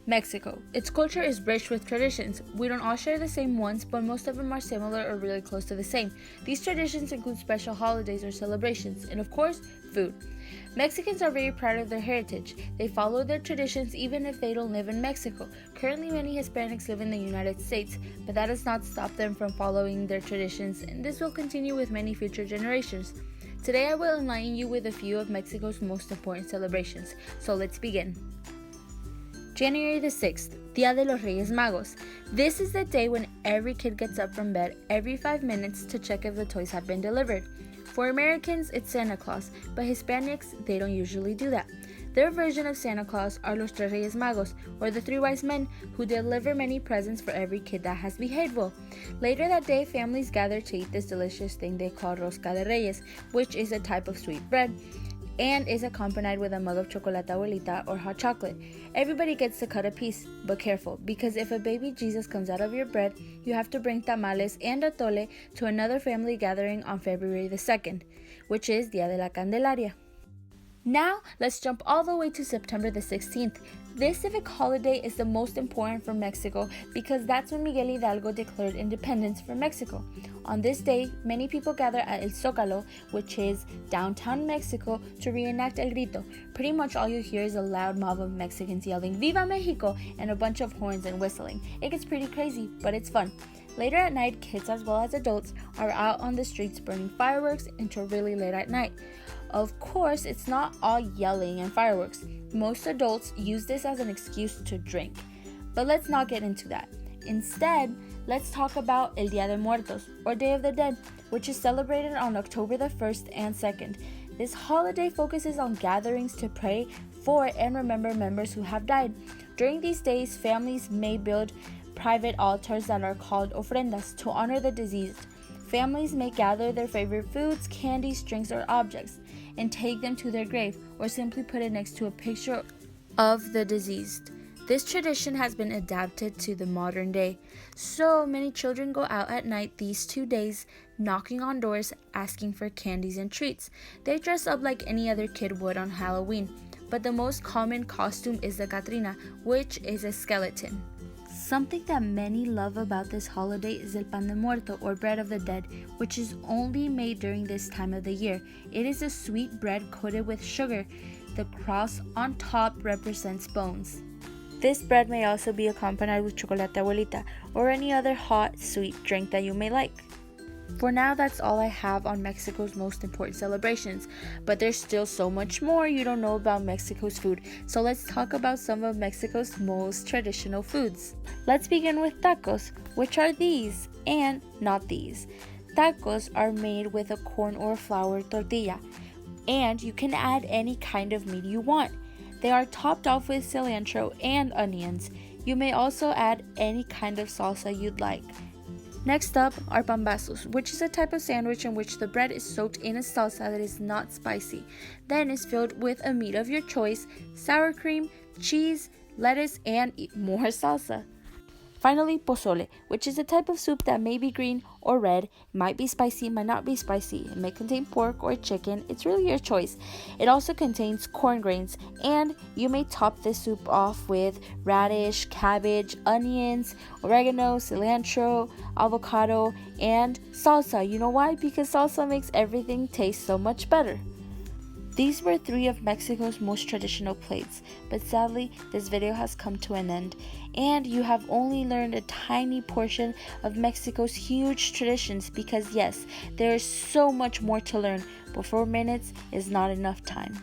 Mexico. Its culture is rich with traditions. We don't all share the same ones, but most of them are similar or really close to the same. These traditions include special holidays or celebrations, and of course, food. Mexicans are very proud of their heritage. They follow their traditions even if they don't live in Mexico. Currently, many Hispanics live in the United States, but that does not stop them from following their traditions, and this will continue with many future generations. Today, I will enlighten you with a few of Mexico's most important celebrations. So let's begin. January the 6th, Dia de los Reyes Magos. This is the day when every kid gets up from bed every 5 minutes to check if the toys have been delivered. For Americans, it's Santa Claus, but Hispanics, they don't usually do that. Their version of Santa Claus are Los Tres Reyes Magos, or the three wise men, who deliver many presents for every kid that has behaved well. Later that day, families gather to eat this delicious thing they call Rosca de Reyes, which is a type of sweet bread, and is accompanied with a mug of chocolate abuelita or hot chocolate. Everybody gets to cut a piece, but careful, because if a baby Jesus comes out of your bread, you have to bring tamales and atole to another family gathering on February the 2nd, which is Dia de la Candelaria. Now, let's jump all the way to September the 16th. This civic holiday is the most important for Mexico because that's when Miguel Hidalgo declared independence for Mexico. On this day, many people gather at El Zócalo, which is downtown Mexico, to reenact El Grito. Pretty much all you hear is a loud mob of Mexicans yelling "Viva Mexico" and a bunch of horns and whistling. It gets pretty crazy, but it's fun. Later at night, kids as well as adults are out on the streets burning fireworks until really late at night. Of course, it's not all yelling and fireworks. Most adults use this as an excuse to drink. But let's not get into that. Instead, let's talk about El Día de Muertos, or Day of the Dead, which is celebrated on October the 1st and 2nd. This holiday focuses on gatherings to pray for and remember members who have died. During these days, families may build private altars that are called ofrendas to honor the deceased. Families may gather their favorite foods, candies, drinks, or objects and take them to their grave, or simply put it next to a picture of the deceased. This tradition has been adapted to the modern day. So many children go out at night these 2 days, knocking on doors, asking for candies and treats. They dress up like any other kid would on Halloween, but the most common costume is the Catrina, which is a skeleton. Something that many love about this holiday is el pan de muerto, or bread of the dead, which is only made during this time of the year. It is a sweet bread coated with sugar. The cross on top represents bones. This bread may also be accompanied with chocolate abuelita or any other hot, sweet drink that you may like. For now, that's all I have on Mexico's most important celebrations, but there's still so much more you don't know about Mexico's food, so let's talk about some of Mexico's most traditional foods. Let's begin with tacos, which are these and not these. Tacos are made with a corn or flour tortilla, and you can add any kind of meat you want. They are topped off with cilantro and onions. You may also add any kind of salsa you'd like. Next up are pambazos, which is a type of sandwich in which the bread is soaked in a salsa that is not spicy, then is filled with a meat of your choice, sour cream, cheese, lettuce, and more salsa. Finally, pozole, which is a type of soup that may be green or red, it might be spicy, might not be spicy, it may contain pork or chicken, it's really your choice. It also contains corn grains, and you may top this soup off with radish, cabbage, onions, oregano, cilantro, avocado, and salsa. You know why? Because salsa makes everything taste so much better. These were 3 of Mexico's most traditional plates, but sadly, this video has come to an end, and you have only learned a tiny portion of Mexico's huge traditions because yes, there is so much more to learn, but 4 minutes is not enough time.